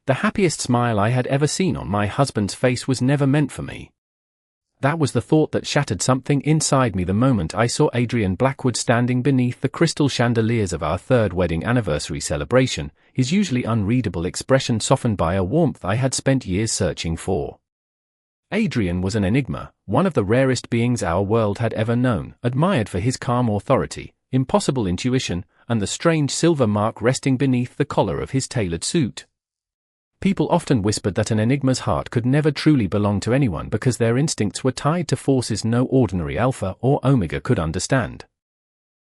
the happiest smile I had ever seen on my husband's face was never meant for me. That was the thought that shattered something inside me the moment I saw Adrian Blackwood standing beneath the crystal chandeliers of our third wedding anniversary celebration, his usually unreadable expression softened by a warmth I had spent years searching for. Adrian was an enigma, one of the rarest beings our world had ever known, admired for his calm authority, impossible intuition, and the strange silver mark resting beneath the collar of his tailored suit. People often whispered that an enigma's heart could never truly belong to anyone because their instincts were tied to forces no ordinary alpha or omega could understand.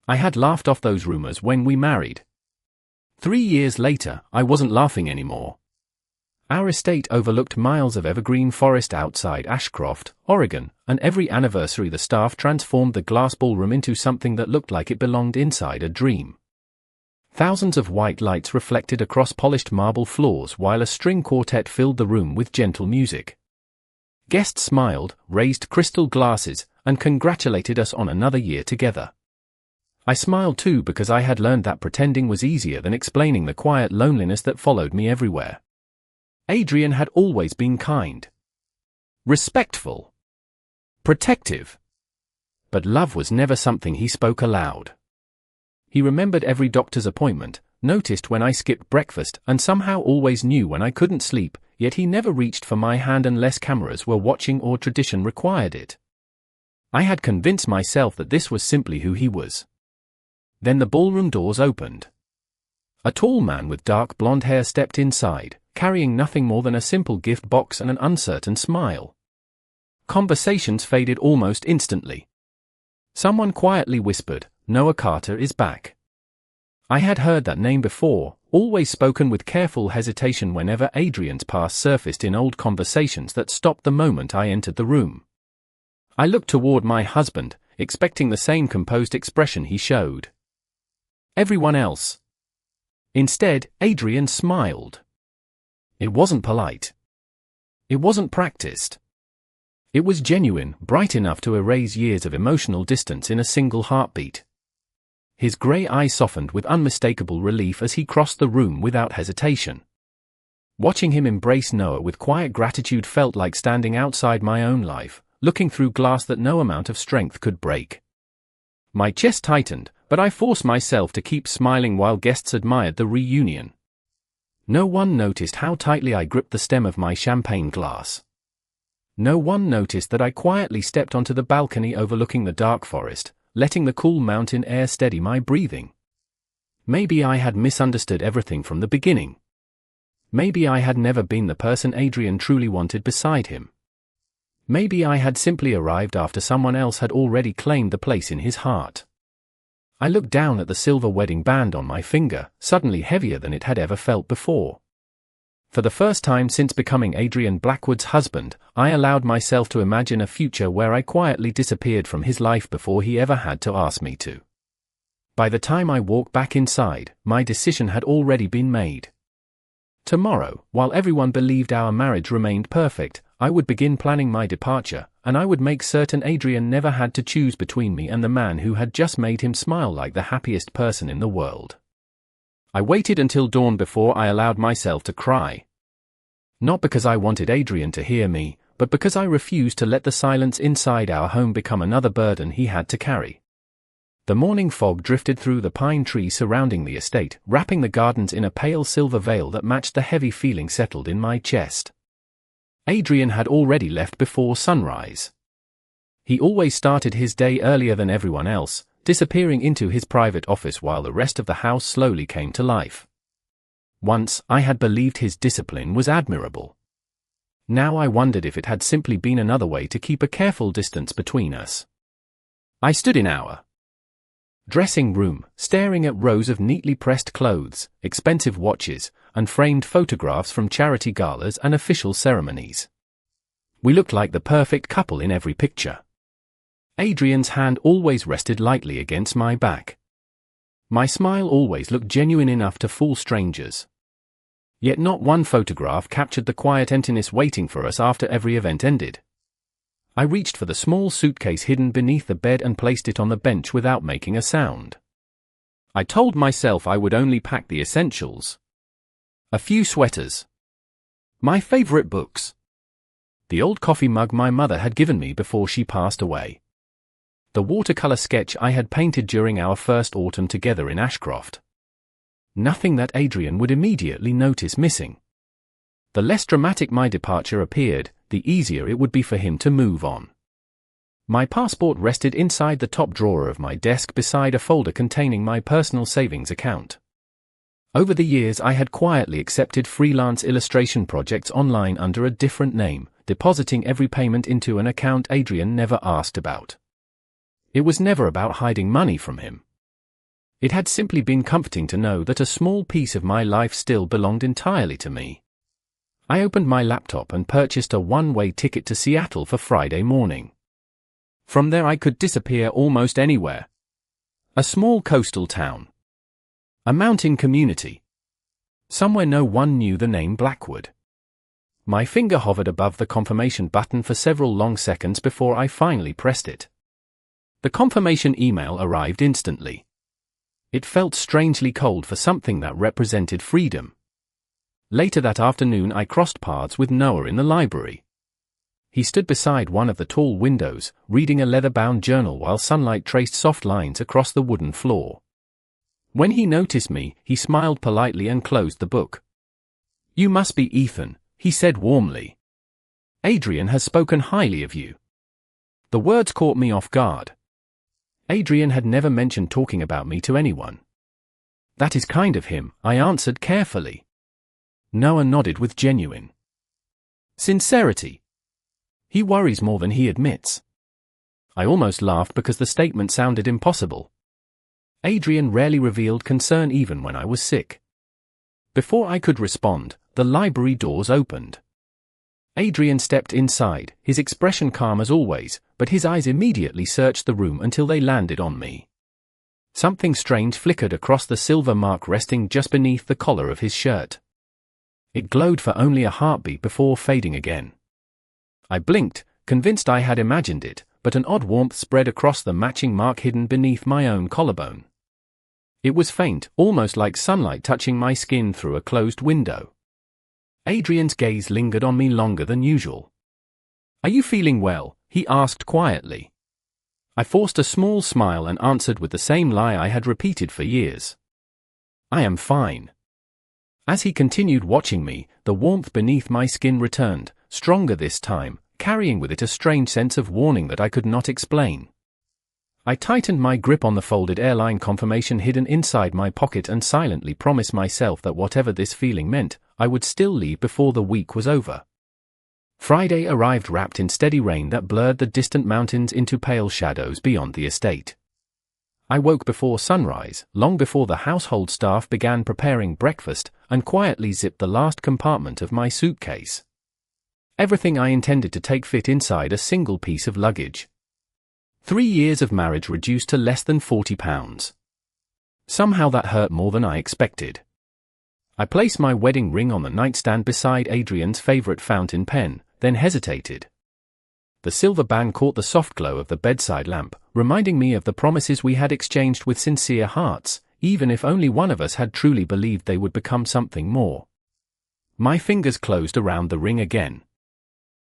I had laughed off those rumors when we married. 3 years later, I wasn't laughing anymore. Our estate overlooked miles of evergreen forest outside Ashcroft, Oregon, and every anniversary the staff transformed the glass ballroom into something that looked like it belonged inside a dream. Thousands of white lights reflected across polished marble floors while a string quartet filled the room with gentle music. Guests smiled, raised crystal glasses, and congratulated us on another year together. I smiled too because I had learned that pretending was easier than explaining the quiet loneliness that followed me everywhere. Adrian had always been kind, respectful, protective. But love was never something he spoke aloud. He remembered every doctor's appointment, noticed when I skipped breakfast, and somehow always knew when I couldn't sleep, yet he never reached for my hand unless cameras were watching or tradition required it. I had convinced myself that this was simply who he was. Then the ballroom doors opened. A tall man with dark blonde hair stepped inside, carrying nothing more than a simple gift box and an uncertain smile. Conversations faded almost instantly. Someone quietly whispered, "Noah Carter is back." I had heard that name before, always spoken with careful hesitation whenever Adrian's past surfaced in old conversations that stopped the moment I entered the room. I looked toward my husband, expecting the same composed expression he showed. Everyone else. Instead, Adrian smiled. It wasn't polite. It wasn't practiced. It was genuine, bright enough to erase years of emotional distance in a single heartbeat. His grey eyes softened with unmistakable relief as he crossed the room without hesitation. Watching him embrace Noah with quiet gratitude felt like standing outside my own life, looking through glass that no amount of strength could break. My chest tightened, but I forced myself to keep smiling while guests admired the reunion. No one noticed how tightly I gripped the stem of my champagne glass. No one noticed that I quietly stepped onto the balcony overlooking the dark forest, letting the cool mountain air steady my breathing. Maybe I had misunderstood everything from the beginning. Maybe I had never been the person Adrian truly wanted beside him. Maybe I had simply arrived after someone else had already claimed the place in his heart. I looked down at the silver wedding band on my finger, suddenly heavier than it had ever felt before. For the first time since becoming Adrian Blackwood's husband, I allowed myself to imagine a future where I quietly disappeared from his life before he ever had to ask me to. By the time I walked back inside, my decision had already been made. Tomorrow, while everyone believed our marriage remained perfect, I would begin planning my departure, and I would make certain Adrian never had to choose between me and the man who had just made him smile like the happiest person in the world. I waited until dawn before I allowed myself to cry. Not because I wanted Adrian to hear me, but because I refused to let the silence inside our home become another burden he had to carry. The morning fog drifted through the pine trees surrounding the estate, wrapping the gardens in a pale silver veil that matched the heavy feeling settled in my chest. Adrian had already left before sunrise. He always started his day earlier than everyone else, disappearing into his private office while the rest of the house slowly came to life. Once, I had believed his discipline was admirable. Now I wondered if it had simply been another way to keep a careful distance between us. I stood in our dressing room, staring at rows of neatly pressed clothes, expensive watches, and framed photographs from charity galas and official ceremonies. We looked like the perfect couple in every picture. Adrian's hand always rested lightly against my back. My smile always looked genuine enough to fool strangers. Yet not one photograph captured the quiet emptiness waiting for us after every event ended. I reached for the small suitcase hidden beneath the bed and placed it on the bench without making a sound. I told myself I would only pack the essentials. A few sweaters, My favorite books. The old coffee mug my mother had given me before she passed away. The watercolor sketch I had painted during our first autumn together in Ashcroft. Nothing that Adrian would immediately notice missing. The less dramatic my departure appeared, the easier it would be for him to move on. My passport rested inside the top drawer of my desk beside a folder containing my personal savings account. Over the years I had quietly accepted freelance illustration projects online under a different name, depositing every payment into an account Adrian never asked about. It was never about hiding money from him. It had simply been comforting to know that a small piece of my life still belonged entirely to me. I opened my laptop and purchased a one-way ticket to Seattle for Friday morning. From there I could disappear almost anywhere. A small coastal town. A mountain community. Somewhere no one knew the name Blackwood. My finger hovered above the confirmation button for several long seconds before I finally pressed it. The confirmation email arrived instantly. It felt strangely cold for something that represented freedom. Later that afternoon I crossed paths with Noah in the library. He stood beside one of the tall windows, reading a leather-bound journal while sunlight traced soft lines across the wooden floor. When he noticed me, he smiled politely and closed the book. "You must be Ethan," he said warmly. "Adrian has spoken highly of you." The words caught me off guard. Adrian had never mentioned talking about me to anyone. "That is kind of him," I answered carefully. Noah nodded with genuine sincerity. "He worries more than he admits." I almost laughed because the statement sounded impossible. Adrian rarely revealed concern even when I was sick. Before I could respond, the library doors opened. Adrian stepped inside, his expression calm as always, but his eyes immediately searched the room until they landed on me. Something strange flickered across the silver mark resting just beneath the collar of his shirt. It glowed for only a heartbeat before fading again. I blinked, convinced I had imagined it, but an odd warmth spread across the matching mark hidden beneath my own collarbone. It was faint, almost like sunlight touching my skin through a closed window. Adrian's gaze lingered on me longer than usual. "Are you feeling well?" he asked quietly. I forced a small smile and answered with the same lie I had repeated for years. "I am fine." As he continued watching me, the warmth beneath my skin returned, stronger this time, carrying with it a strange sense of warning that I could not explain. I tightened my grip on the folded airline confirmation hidden inside my pocket and silently promised myself that whatever this feeling meant, I would still leave before the week was over. Friday arrived wrapped in steady rain that blurred the distant mountains into pale shadows beyond the estate. I woke before sunrise, long before the household staff began preparing breakfast, and quietly zipped the last compartment of my suitcase. Everything I intended to take fit inside a single piece of luggage. 3 years of marriage reduced to less than £40. Somehow that hurt more than I expected. I placed my wedding ring on the nightstand beside Adrian's favorite fountain pen, then hesitated. The silver band caught the soft glow of the bedside lamp, reminding me of the promises we had exchanged with sincere hearts, even if only one of us had truly believed they would become something more. My fingers closed around the ring again.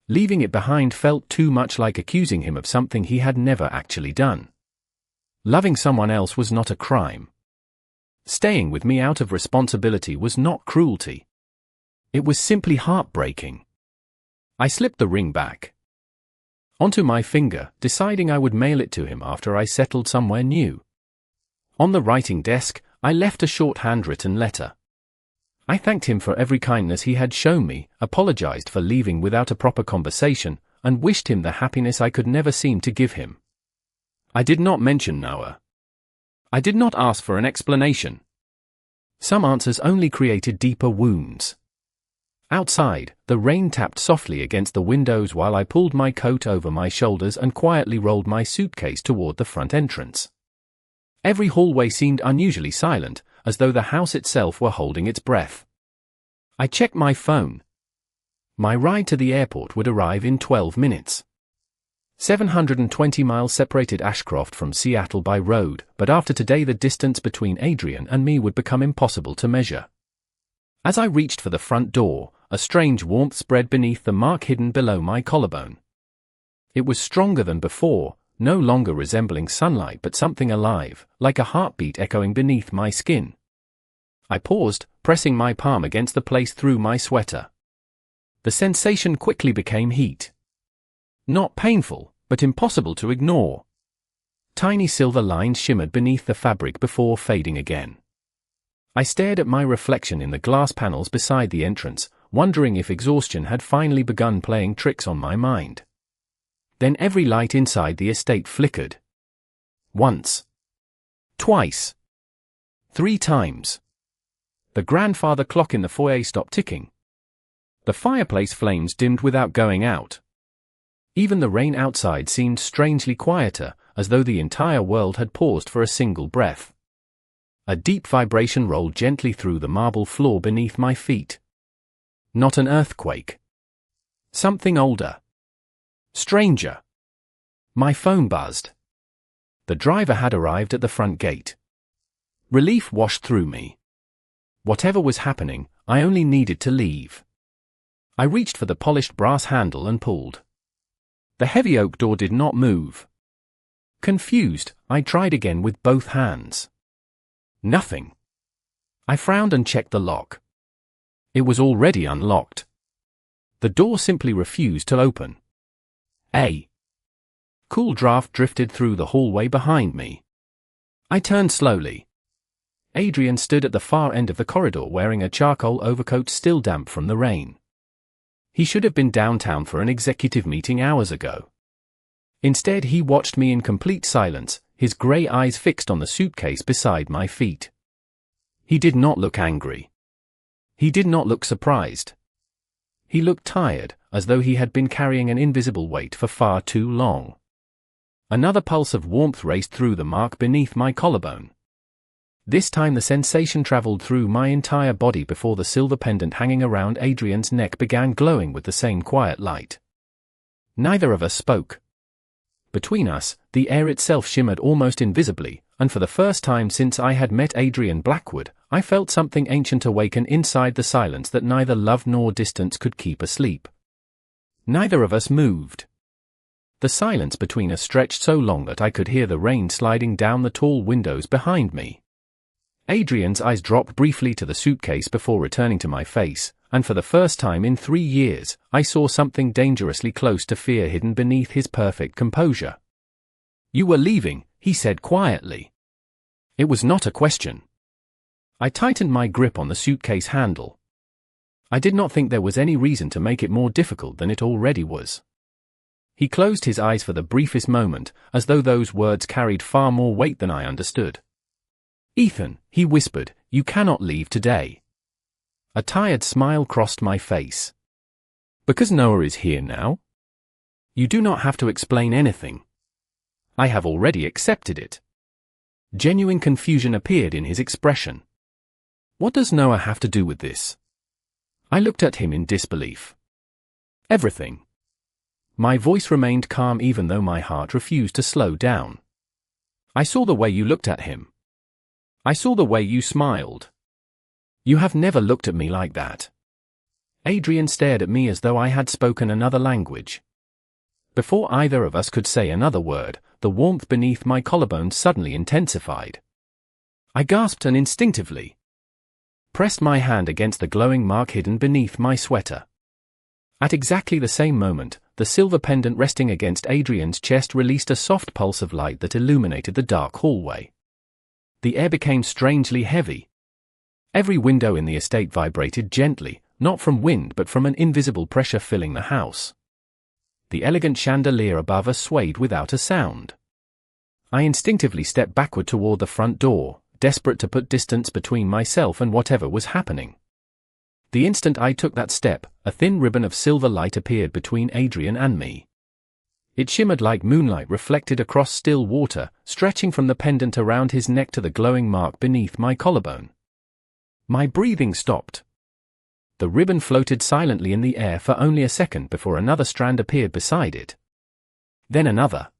Leaving it behind felt too much like accusing him of something he had never actually done. Loving someone else was not a crime. Staying with me out of responsibility was not cruelty. It was simply heartbreaking. I slipped the ring back onto my finger, deciding I would mail it to him after I settled somewhere new. On the writing desk, I left a short handwritten letter. I thanked him for every kindness he had shown me, apologized for leaving without a proper conversation, and wished him the happiness I could never seem to give him. I did not mention Noah. I did not ask for an explanation. Some answers only created deeper wounds. Outside, the rain tapped softly against the windows while I pulled my coat over my shoulders and quietly rolled my suitcase toward the front entrance. Every hallway seemed unusually silent, as though the house itself were holding its breath. I checked my phone. My ride to the airport would arrive in 12 minutes. 720 miles separated Ashcroft from Seattle by road, but after today the distance between Adrian and me would become impossible to measure. As I reached for the front door, a strange warmth spread beneath the mark hidden below my collarbone. It was stronger than before, no longer resembling sunlight but something alive, like a heartbeat echoing beneath my skin. I paused, pressing my palm against the place through my sweater. The sensation quickly became heat. Not painful, but impossible to ignore. Tiny silver lines shimmered beneath the fabric before fading again. I stared at my reflection in the glass panels beside the entrance, wondering if exhaustion had finally begun playing tricks on my mind. Then every light inside the estate flickered. Once. Twice. 3 times. The grandfather clock in the foyer stopped ticking. The fireplace flames dimmed without going out. Even the rain outside seemed strangely quieter, as though the entire world had paused for a single breath. A deep vibration rolled gently through the marble floor beneath my feet. Not an earthquake. Something older. Stranger. My phone buzzed. The driver had arrived at the front gate. Relief washed through me. Whatever was happening, I only needed to leave. I reached for the polished brass handle and pulled. The heavy oak door did not move. Confused, I tried again with both hands. Nothing. I frowned and checked the lock. It was already unlocked. The door simply refused to open. A cool draft drifted through the hallway behind me. I turned slowly. Adrian stood at the far end of the corridor wearing a charcoal overcoat still damp from the rain. He should have been downtown for an executive meeting hours ago. Instead, he watched me in complete silence, his grey eyes fixed on the suitcase beside my feet. He did not look angry. He did not look surprised. He looked tired, as though he had been carrying an invisible weight for far too long. Another pulse of warmth raced through the mark beneath my collarbone. This time the sensation traveled through my entire body before the silver pendant hanging around Adrian's neck began glowing with the same quiet light. Neither of us spoke. Between us, the air itself shimmered almost invisibly, and for the first time since I had met Adrian Blackwood, I felt something ancient awaken inside the silence that neither love nor distance could keep asleep. Neither of us moved. The silence between us stretched so long that I could hear the rain sliding down the tall windows behind me. Adrian's eyes dropped briefly to the suitcase before returning to my face, and for the first time in 3 years, I saw something dangerously close to fear hidden beneath his perfect composure. "You were leaving," he said quietly. It was not a question. I tightened my grip on the suitcase handle. I did not think there was any reason to make it more difficult than it already was. He closed his eyes for the briefest moment, as though those words carried far more weight than I understood. "Ethan," he whispered, "you cannot leave today." A tired smile crossed my face. "Because Noah is here now? You do not have to explain anything. I have already accepted it." Genuine confusion appeared in his expression. "What does Noah have to do with this?" I looked at him in disbelief. "Everything." My voice remained calm even though my heart refused to slow down. "I saw the way you looked at him. I saw the way you smiled. You have never looked at me like that." Adrian stared at me as though I had spoken another language. Before either of us could say another word, the warmth beneath my collarbone suddenly intensified. I gasped and instinctively pressed my hand against the glowing mark hidden beneath my sweater. At exactly the same moment, the silver pendant resting against Adrian's chest released a soft pulse of light that illuminated the dark hallway. The air became strangely heavy. Every window in the estate vibrated gently, not from wind but from an invisible pressure filling the house. The elegant chandelier above us swayed without a sound. I instinctively stepped backward toward the front door, desperate to put distance between myself and whatever was happening. The instant I took that step, a thin ribbon of silver light appeared between Adrian and me. It shimmered like moonlight reflected across still water, stretching from the pendant around his neck to the glowing mark beneath my collarbone. My breathing stopped. The ribbon floated silently in the air for only a second before another strand appeared beside it. Then another.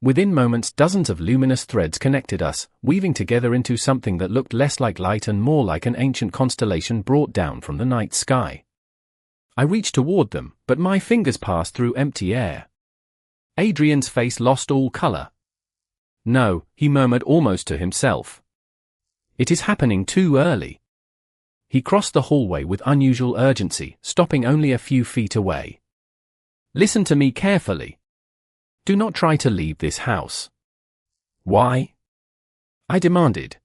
Within moments, dozens of luminous threads connected us, weaving together into something that looked less like light and more like an ancient constellation brought down from the night sky. I reached toward them, but my fingers passed through empty air. Adrian's face lost all color. "No," he murmured almost to himself. "It is happening too early." He crossed the hallway with unusual urgency, stopping only a few feet away. "Listen to me carefully. Do not try to leave this house." "Why?" I demanded.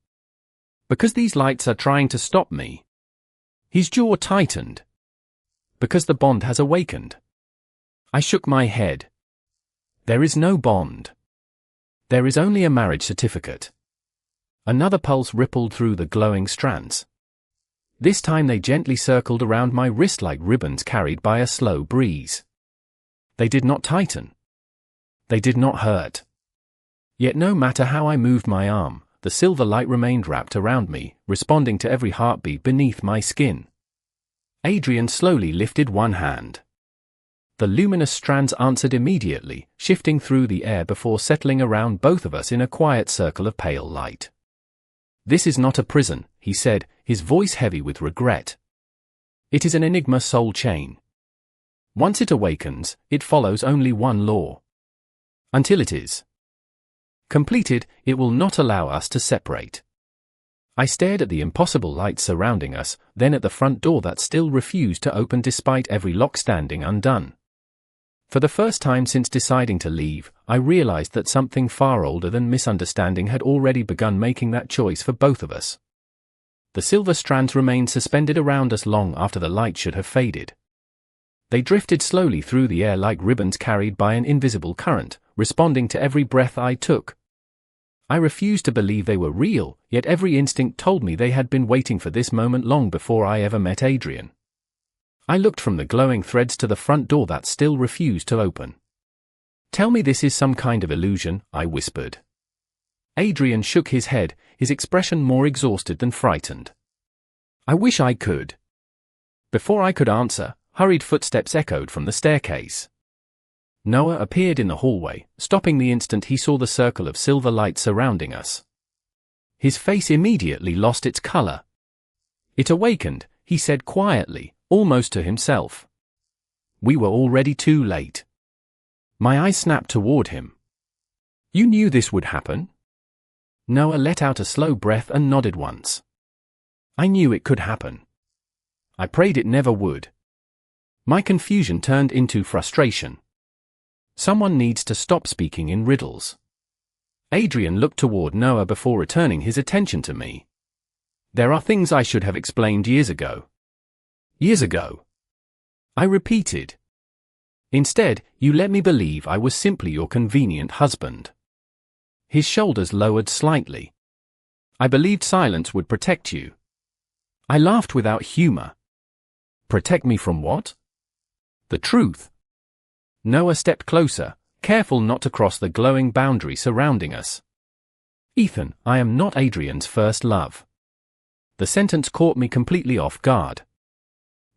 "Because these lights are trying to stop me." His jaw tightened. "Because the bond has awakened." I shook my head. "There is no bond. There is only a marriage certificate." Another pulse rippled through the glowing strands. This time they gently circled around my wrist like ribbons carried by a slow breeze. They did not tighten. They did not hurt. Yet no matter how I moved my arm, the silver light remained wrapped around me, responding to every heartbeat beneath my skin. Adrian slowly lifted one hand. The luminous strands answered immediately, shifting through the air before settling around both of us in a quiet circle of pale light. "This is not a prison," he said, his voice heavy with regret. "It is an Enigma soul chain. Once it awakens, it follows only one law. Until it is completed, it will not allow us to separate." I stared at the impossible light surrounding us, then at the front door that still refused to open despite every lock standing undone. For the first time since deciding to leave, I realized that something far older than misunderstanding had already begun making that choice for both of us. The silver strands remained suspended around us long after the light should have faded. They drifted slowly through the air like ribbons carried by an invisible current, responding to every breath I took. I refused to believe they were real, yet every instinct told me they had been waiting for this moment long before I ever met Adrian. I looked from the glowing threads to the front door that still refused to open. "Tell me this is some kind of illusion," I whispered. Adrian shook his head, his expression more exhausted than frightened. "I wish I could." Before I could answer, hurried footsteps echoed from the staircase. Noah appeared in the hallway, stopping the instant he saw the circle of silver light surrounding us. His face immediately lost its color. "It awakened," he said quietly, almost to himself. We were already too late. My eyes snapped toward him. "You knew this would happen?" Noah let out a slow breath and nodded once. "I knew it could happen. I prayed it never would." My confusion turned into frustration. Someone needs to stop speaking in riddles. Adrian looked toward Noah before returning his attention to me. "There are things I should have explained years ago." "Years ago?" I repeated. "Instead, you let me believe I was simply your convenient husband." His shoulders lowered slightly. "I believed silence would protect you." I laughed without humor. "Protect me from what?" "The truth." Noah stepped closer, careful not to cross the glowing boundary surrounding us. "Ethan, I am not Adrian's first love." The sentence caught me completely off guard.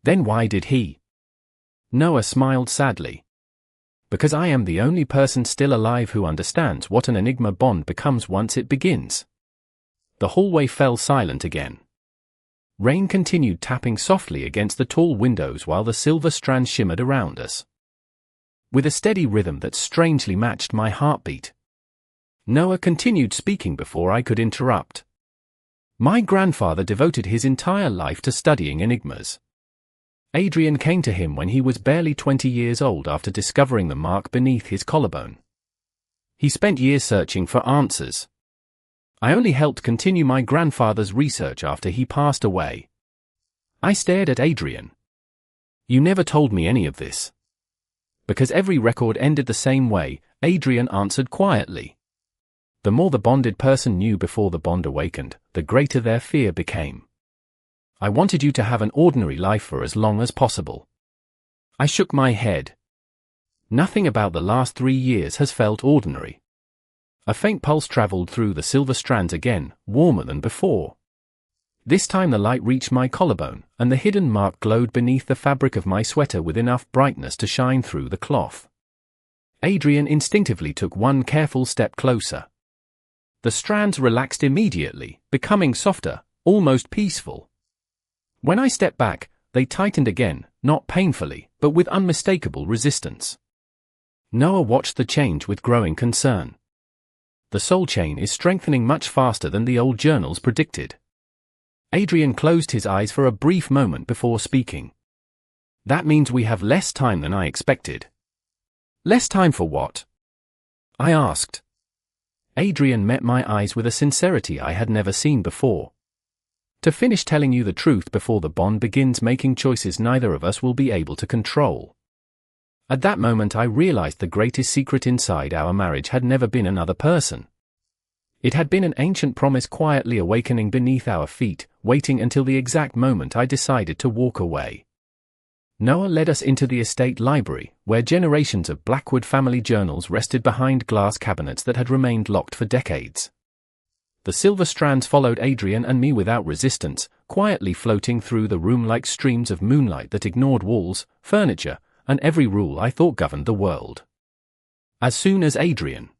"Then why did he?" Noah smiled sadly. "Because I am the only person still alive who understands what an Enigma bond becomes once it begins." The hallway fell silent again. Rain continued tapping softly against the tall windows while the silver strands shimmered around us, with a steady rhythm that strangely matched my heartbeat. Noah continued speaking before I could interrupt. "My grandfather devoted his entire life to studying enigmas. Adrian came to him when he was barely 20 years old after discovering the mark beneath his collarbone. He spent years searching for answers. I only helped continue my grandfather's research after he passed away." I stared at Adrian. "You never told me any of this." "Because every record ended the same way," Adrian answered quietly. "The more the bonded person knew before the bond awakened, the greater their fear became. I wanted you to have an ordinary life for as long as possible." I shook my head. Nothing about the last 3 years has felt ordinary. A faint pulse traveled through the silver strands again, warmer than before. This time the light reached my collarbone, and the hidden mark glowed beneath the fabric of my sweater with enough brightness to shine through the cloth. Adrian instinctively took one careful step closer. The strands relaxed immediately, becoming softer, almost peaceful. When I stepped back, they tightened again, not painfully, but with unmistakable resistance. Noah watched the change with growing concern. The soul chain is strengthening much faster than the old journals predicted. Adrian closed his eyes for a brief moment before speaking. That means we have less time than I expected. Less time for what? I asked. Adrian met my eyes with a sincerity I had never seen before. To finish telling you the truth before the bond begins making choices neither of us will be able to control. At that moment I realized the greatest secret inside our marriage had never been another person. It had been an ancient promise quietly awakening beneath our feet, waiting until the exact moment I decided to walk away. Noah led us into the estate library, where generations of Blackwood family journals rested behind glass cabinets that had remained locked for decades. The silver strands followed Adrian and me without resistance, quietly floating through the room like streams of moonlight that ignored walls, furniture, and every rule I thought governed the world. As soon as Adrian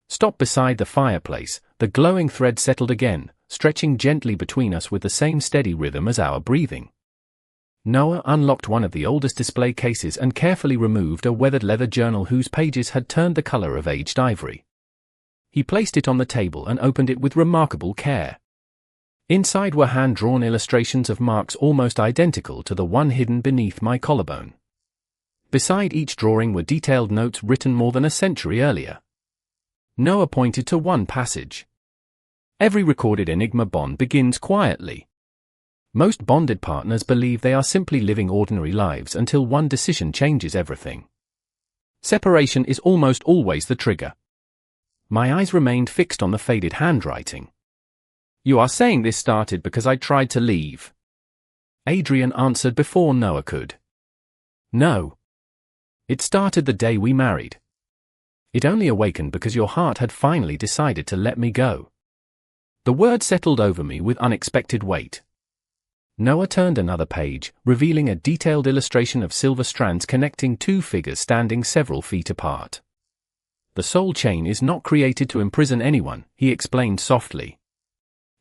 stopped beside the fireplace, the glowing thread settled again, stretching gently between us with the same steady rhythm as our breathing. Noah unlocked one of the oldest display cases and carefully removed a weathered leather journal whose pages had turned the color of aged ivory. He placed it on the table and opened it with remarkable care. Inside were hand-drawn illustrations of marks almost identical to the one hidden beneath my collarbone. Beside each drawing were detailed notes written more than a century earlier. Noah pointed to one passage. Every recorded Enigma bond begins quietly. Most bonded partners believe they are simply living ordinary lives until one decision changes everything. Separation is almost always the trigger. My eyes remained fixed on the faded handwriting. You are saying this started because I tried to leave? Adrian answered before Noah could. No. It started the day we married. It only awakened because your heart had finally decided to let me go. The word settled over me with unexpected weight. Noah turned another page, revealing a detailed illustration of silver strands connecting two figures standing several feet apart. The soul chain is not created to imprison anyone, he explained softly.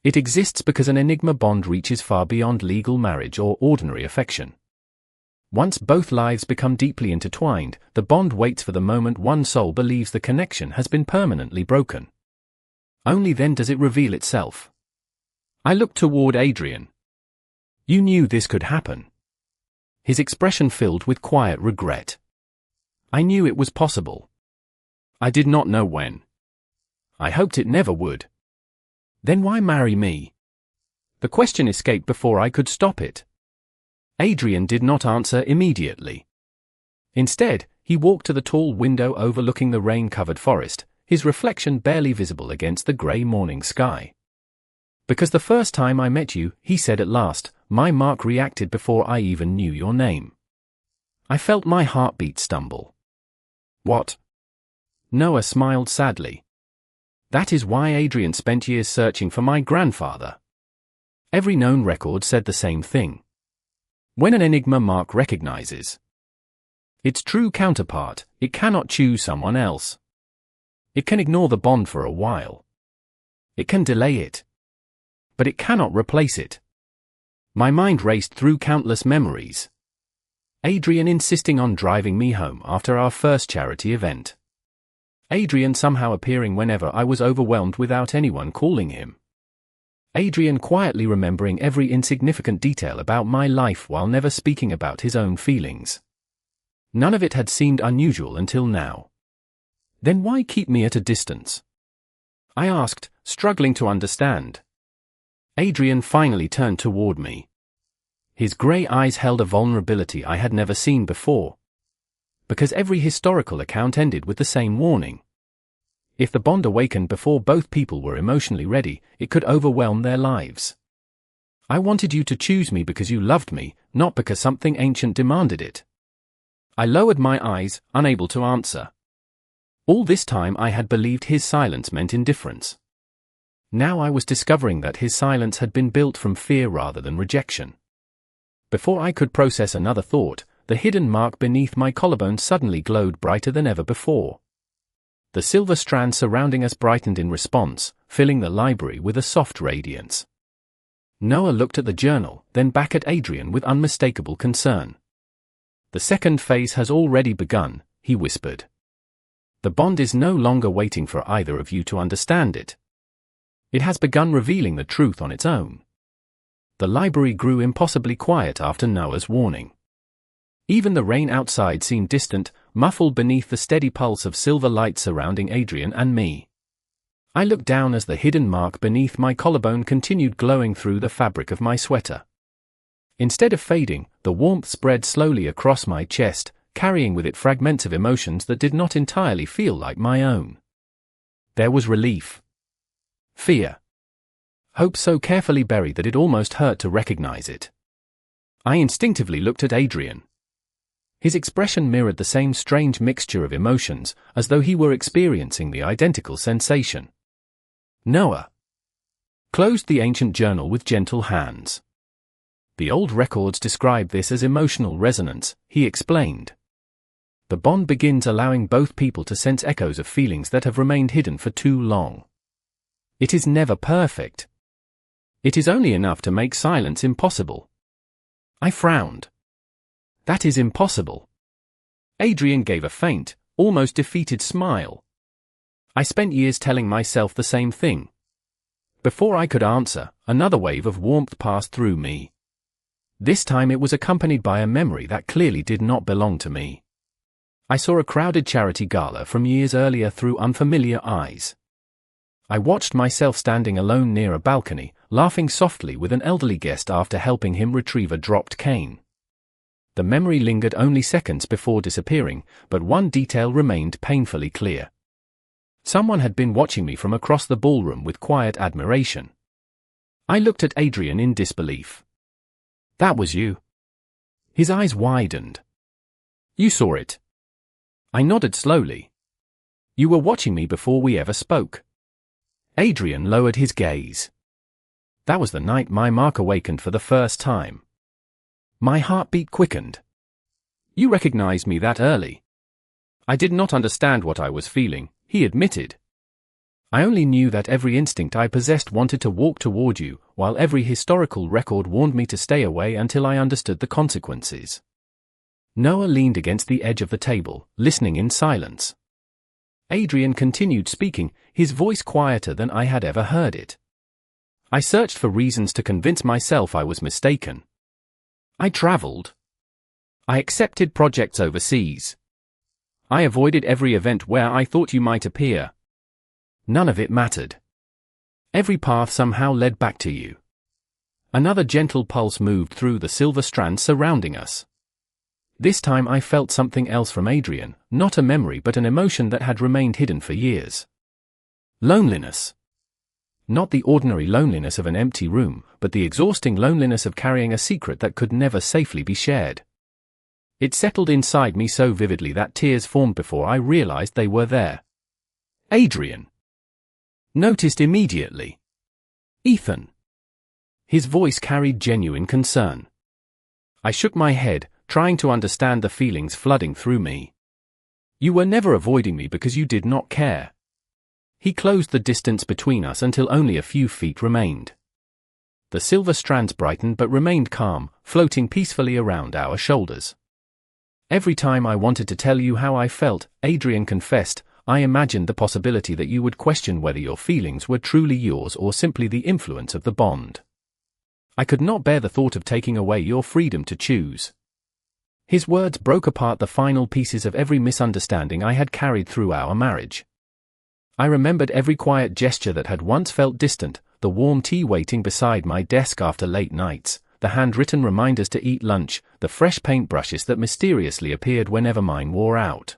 It exists because an Enigma bond reaches far beyond legal marriage or ordinary affection. Once both lives become deeply intertwined, the bond waits for the moment one soul believes the connection has been permanently broken. Only then does it reveal itself. I looked toward Adrian. You knew this could happen. His expression filled with quiet regret. I knew it was possible. I did not know when. I hoped it never would. Then why marry me? The question escaped before I could stop it. Adrian did not answer immediately. Instead, he walked to the tall window overlooking the rain-covered forest, his reflection barely visible against the grey morning sky. Because the first time I met you, he said at last, my mark reacted before I even knew your name. I felt my heartbeat stumble. What? Noah smiled sadly. That is why Adrian spent years searching for my grandfather. Every known record said the same thing. When an Enigma mark recognizes its true counterpart, it cannot choose someone else. It can ignore the bond for a while. It can delay it. But it cannot replace it. My mind raced through countless memories. Adrian insisting on driving me home after our first charity event. Adrian somehow appearing whenever I was overwhelmed without anyone calling him. Adrian quietly remembering every insignificant detail about my life while never speaking about his own feelings. None of it had seemed unusual until now. Then why keep me at a distance? I asked, struggling to understand. Adrian finally turned toward me. His grey eyes held a vulnerability I had never seen before. Because every historical account ended with the same warning. If the bond awakened before both people were emotionally ready, it could overwhelm their lives. I wanted you to choose me because you loved me, not because something ancient demanded it. I lowered my eyes, unable to answer. All this time I had believed his silence meant indifference. Now I was discovering that his silence had been built from fear rather than rejection. Before I could process another thought, the hidden mark beneath my collarbone suddenly glowed brighter than ever before. The silver strand surrounding us brightened in response, filling the library with a soft radiance. Noah looked at the journal, then back at Adrian with unmistakable concern. "The second phase has already begun," he whispered. "The bond is no longer waiting for either of you to understand it. It has begun revealing the truth on its own." The library grew impossibly quiet after Noah's warning. Even the rain outside seemed distant, muffled beneath the steady pulse of silver light surrounding Adrian and me. I looked down as the hidden mark beneath my collarbone continued glowing through the fabric of my sweater. Instead of fading, the warmth spread slowly across my chest, carrying with it fragments of emotions that did not entirely feel like my own. There was relief. Fear. Hope so carefully buried that it almost hurt to recognize it. I instinctively looked at Adrian. His expression mirrored the same strange mixture of emotions, as though he were experiencing the identical sensation. Noah closed the ancient journal with gentle hands. "The old records describe this as emotional resonance," he explained. "The bond begins allowing both people to sense echoes of feelings that have remained hidden for too long. It is never perfect. It is only enough to make silence impossible." I frowned. "That is impossible." Adrian gave a faint, almost defeated smile. "I spent years telling myself the same thing." Before I could answer, another wave of warmth passed through me. This time it was accompanied by a memory that clearly did not belong to me. I saw a crowded charity gala from years earlier through unfamiliar eyes. I watched myself standing alone near a balcony, laughing softly with an elderly guest after helping him retrieve a dropped cane. The memory lingered only seconds before disappearing, but one detail remained painfully clear. Someone had been watching me from across the ballroom with quiet admiration. I looked at Adrian in disbelief. "That was you?" His eyes widened. "You saw it?" I nodded slowly. "You were watching me before we ever spoke." Adrian lowered his gaze. "That was the night my mark awakened for the first time." My heartbeat quickened. "You recognized me that early?" "I did not understand what I was feeling," he admitted. "I only knew that every instinct I possessed wanted to walk toward you, while every historical record warned me to stay away until I understood the consequences." Noah leaned against the edge of the table, listening in silence. Adrian continued speaking, his voice quieter than I had ever heard it. "I searched for reasons to convince myself I was mistaken. I traveled. I accepted projects overseas. I avoided every event where I thought you might appear. None of it mattered. Every path somehow led back to you." Another gentle pulse moved through the silver strands surrounding us. This time I felt something else from Adrian, not a memory but an emotion that had remained hidden for years. Loneliness. Not the ordinary loneliness of an empty room, but the exhausting loneliness of carrying a secret that could never safely be shared. It settled inside me so vividly that tears formed before I realized they were there. Adrian noticed immediately. "Ethan." His voice carried genuine concern. I shook my head, trying to understand the feelings flooding through me. "You were never avoiding me because you did not care." He closed the distance between us until only a few feet remained. The silver strands brightened but remained calm, floating peacefully around our shoulders. "Every time I wanted to tell you how I felt," Adrian confessed, "I imagined the possibility that you would question whether your feelings were truly yours or simply the influence of the bond. I could not bear the thought of taking away your freedom to choose." His words broke apart the final pieces of every misunderstanding I had carried through our marriage. I remembered every quiet gesture that had once felt distant, the warm tea waiting beside my desk after late nights, the handwritten reminders to eat lunch, the fresh paintbrushes that mysteriously appeared whenever mine wore out.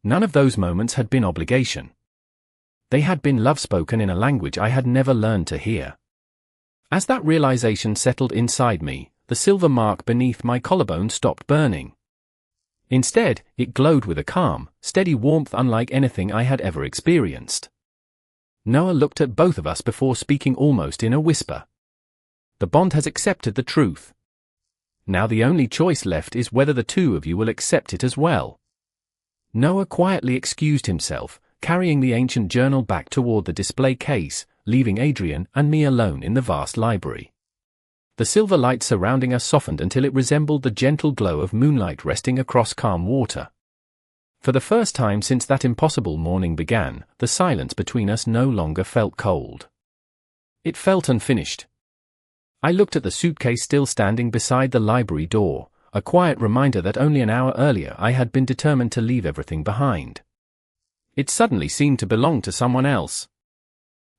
None of those moments had been obligation. They had been love spoken in a language I had never learned to hear. As that realization settled inside me, the silver mark beneath my collarbone stopped burning. Instead, it glowed with a calm, steady warmth unlike anything I had ever experienced. Noah looked at both of us before speaking almost in a whisper. "The bond has accepted the truth. Now the only choice left is whether the two of you will accept it as well. Noah quietly excused himself, carrying the ancient journal back toward the display case, leaving Adrian and me alone in the vast library. The silver light surrounding us softened until it resembled the gentle glow of moonlight resting across calm water. For the first time since that impossible morning began, the silence between us no longer felt cold. It felt unfinished. I looked at the suitcase still standing beside the library door, a quiet reminder that only an hour earlier I had been determined to leave everything behind. It suddenly seemed to belong to someone else.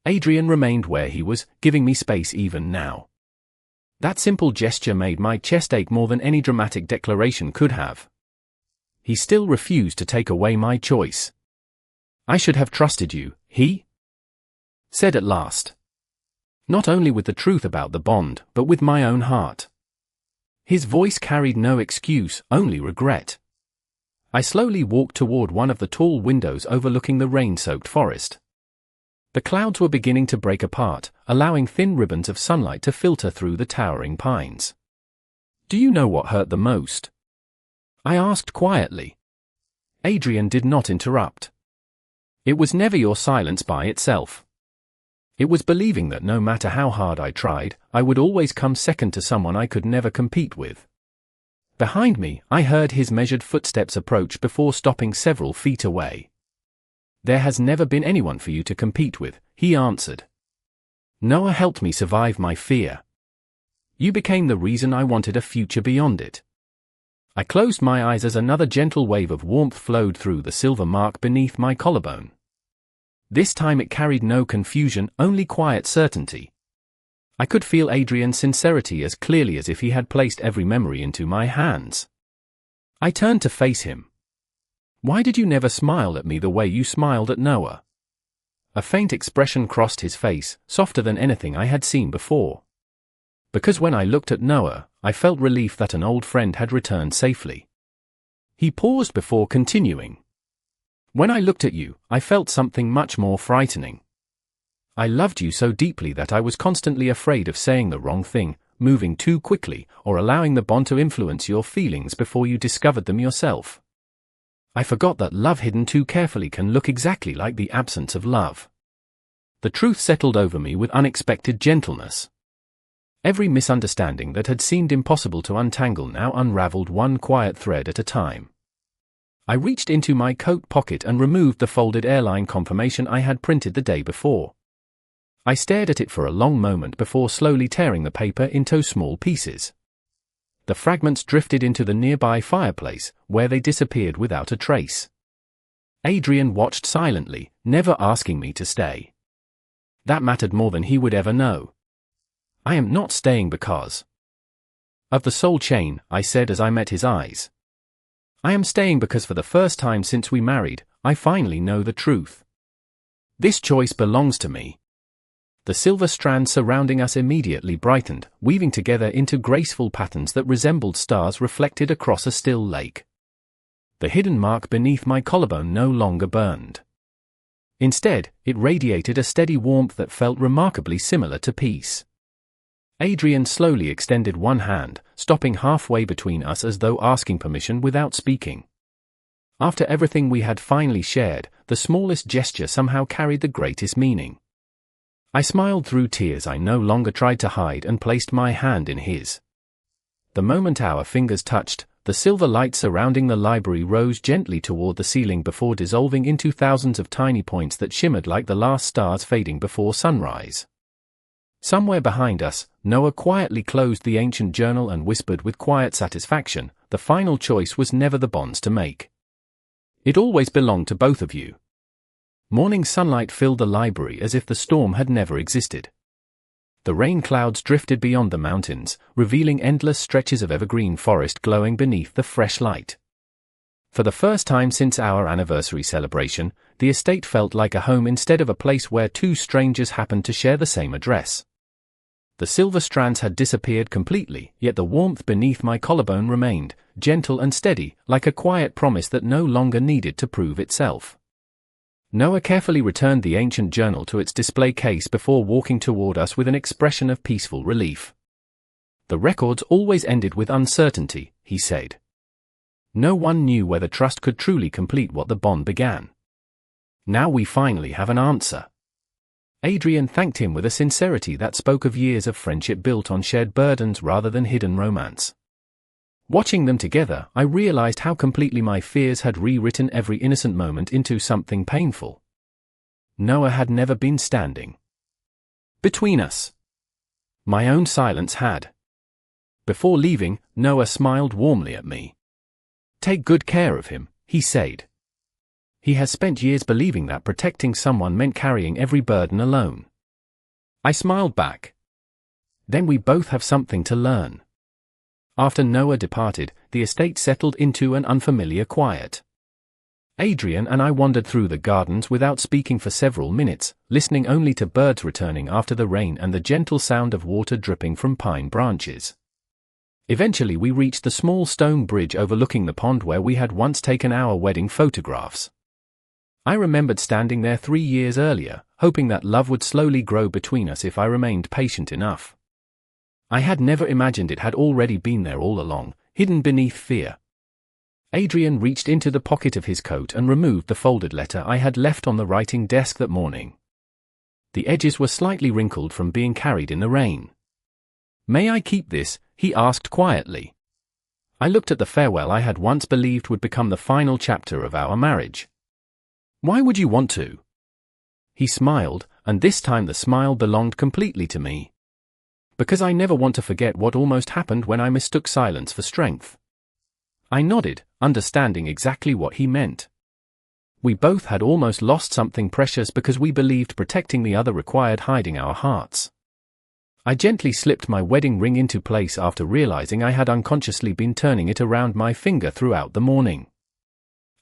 Adrian remained where he was, giving me space even now. That simple gesture made my chest ache more than any dramatic declaration could have. He still refused to take away my choice. "I should have trusted you," he said at last. Not only with the truth about the bond, but with my own heart. His voice carried no excuse, only regret. I slowly walked toward one of the tall windows overlooking the rain-soaked forest. The clouds were beginning to break apart, allowing thin ribbons of sunlight to filter through the towering pines. "Do you know what hurt the most?" I asked quietly. Adrian did not interrupt. "It was never your silence by itself. It was believing that no matter how hard I tried, I would always come second to someone I could never compete with." Behind me, I heard his measured footsteps approach before stopping several feet away. "There has never been anyone for you to compete with," he answered. "Noah helped me survive my fear. You became the reason I wanted a future beyond it." I closed my eyes as another gentle wave of warmth flowed through the silver mark beneath my collarbone. This time it carried no confusion, only quiet certainty. I could feel Adrian's sincerity as clearly as if he had placed every memory into my hands. I turned to face him. "Why did you never smile at me the way you smiled at Noah?" A faint expression crossed his face, softer than anything I had seen before. "Because when I looked at Noah, I felt relief that an old friend had returned safely." He paused before continuing. "When I looked at you, I felt something much more frightening. I loved you so deeply that I was constantly afraid of saying the wrong thing, moving too quickly, or allowing the bond to influence your feelings before you discovered them yourself. I forgot that love hidden too carefully can look exactly like the absence of love." The truth settled over me with unexpected gentleness. Every misunderstanding that had seemed impossible to untangle now unraveled one quiet thread at a time. I reached into my coat pocket and removed the folded airline confirmation I had printed the day before. I stared at it for a long moment before slowly tearing the paper into small pieces. The fragments drifted into the nearby fireplace, where they disappeared without a trace. Adrian watched silently, never asking me to stay. That mattered more than he would ever know. "I am not staying because of the soul chain," I said as I met his eyes. "I am staying because for the first time since we married, I finally know the truth. This choice belongs to me." The silver strands surrounding us immediately brightened, weaving together into graceful patterns that resembled stars reflected across a still lake. The hidden mark beneath my collarbone no longer burned. Instead, it radiated a steady warmth that felt remarkably similar to peace. Adrian slowly extended one hand, stopping halfway between us as though asking permission without speaking. After everything we had finally shared, the smallest gesture somehow carried the greatest meaning. I smiled through tears I no longer tried to hide and placed my hand in his. The moment our fingers touched, the silver light surrounding the library rose gently toward the ceiling before dissolving into thousands of tiny points that shimmered like the last stars fading before sunrise. Somewhere behind us, Noah quietly closed the ancient journal and whispered with quiet satisfaction, "The final choice was never the bond's to make. It always belonged to both of you." Morning sunlight filled the library as if the storm had never existed. The rain clouds drifted beyond the mountains, revealing endless stretches of evergreen forest glowing beneath the fresh light. For the first time since our anniversary celebration, the estate felt like a home instead of a place where two strangers happened to share the same address. The silver strands had disappeared completely, yet the warmth beneath my collarbone remained, gentle and steady, like a quiet promise that no longer needed to prove itself. Noah carefully returned the ancient journal to its display case before walking toward us with an expression of peaceful relief. The records always ended with uncertainty, he said. No one knew whether trust could truly complete what the bond began. Now we finally have an answer. Adrian thanked him with a sincerity that spoke of years of friendship built on shared burdens rather than hidden romance. Watching them together, I realized how completely my fears had rewritten every innocent moment into something painful. Noah had never been standing between us. My own silence had. Before leaving, Noah smiled warmly at me. Take good care of him, he said. He has spent years believing that protecting someone meant carrying every burden alone. I smiled back. Then we both have something to learn. After Noah departed, the estate settled into an unfamiliar quiet. Adrian and I wandered through the gardens without speaking for several minutes, listening only to birds returning after the rain and the gentle sound of water dripping from pine branches. Eventually we reached the small stone bridge overlooking the pond where we had once taken our wedding photographs. I remembered standing there 3 years earlier, hoping that love would slowly grow between us if I remained patient enough. I had never imagined it had already been there all along, hidden beneath fear. Adrian reached into the pocket of his coat and removed the folded letter I had left on the writing desk that morning. The edges were slightly wrinkled from being carried in the rain. May I keep this? He asked quietly. I looked at the farewell I had once believed would become the final chapter of our marriage. Why would you want to? He smiled, and this time the smile belonged completely to me. Because I never want to forget what almost happened when I mistook silence for strength. I nodded, understanding exactly what he meant. We both had almost lost something precious because we believed protecting the other required hiding our hearts. I gently slipped my wedding ring into place after realizing I had unconsciously been turning it around my finger throughout the morning.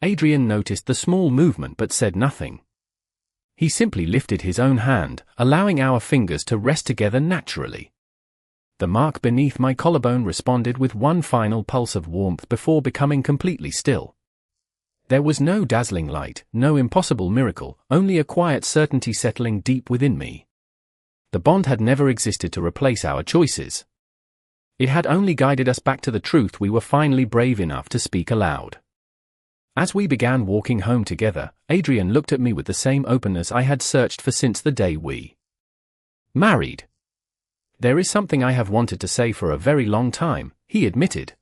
Adrian noticed the small movement but said nothing. He simply lifted his own hand, allowing our fingers to rest together naturally. The mark beneath my collarbone responded with one final pulse of warmth before becoming completely still. There was no dazzling light, no impossible miracle, only a quiet certainty settling deep within me. The bond had never existed to replace our choices. It had only guided us back to the truth we were finally brave enough to speak aloud. As we began walking home together, Adrian looked at me with the same openness I had searched for since the day we married. There is something I have wanted to say for a very long time, he admitted.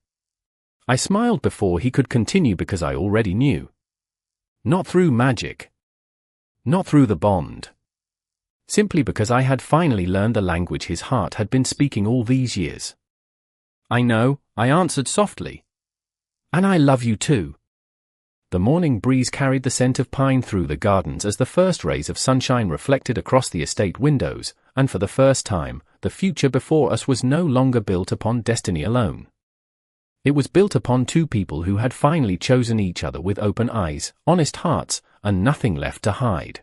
I smiled before he could continue because I already knew. Not through magic. Not through the bond. Simply because I had finally learned the language his heart had been speaking all these years. I know, I answered softly. And I love you too. The morning breeze carried the scent of pine through the gardens as the first rays of sunshine reflected across the estate windows, and for the first time, the future before us was no longer built upon destiny alone. It was built upon two people who had finally chosen each other with open eyes, honest hearts, and nothing left to hide.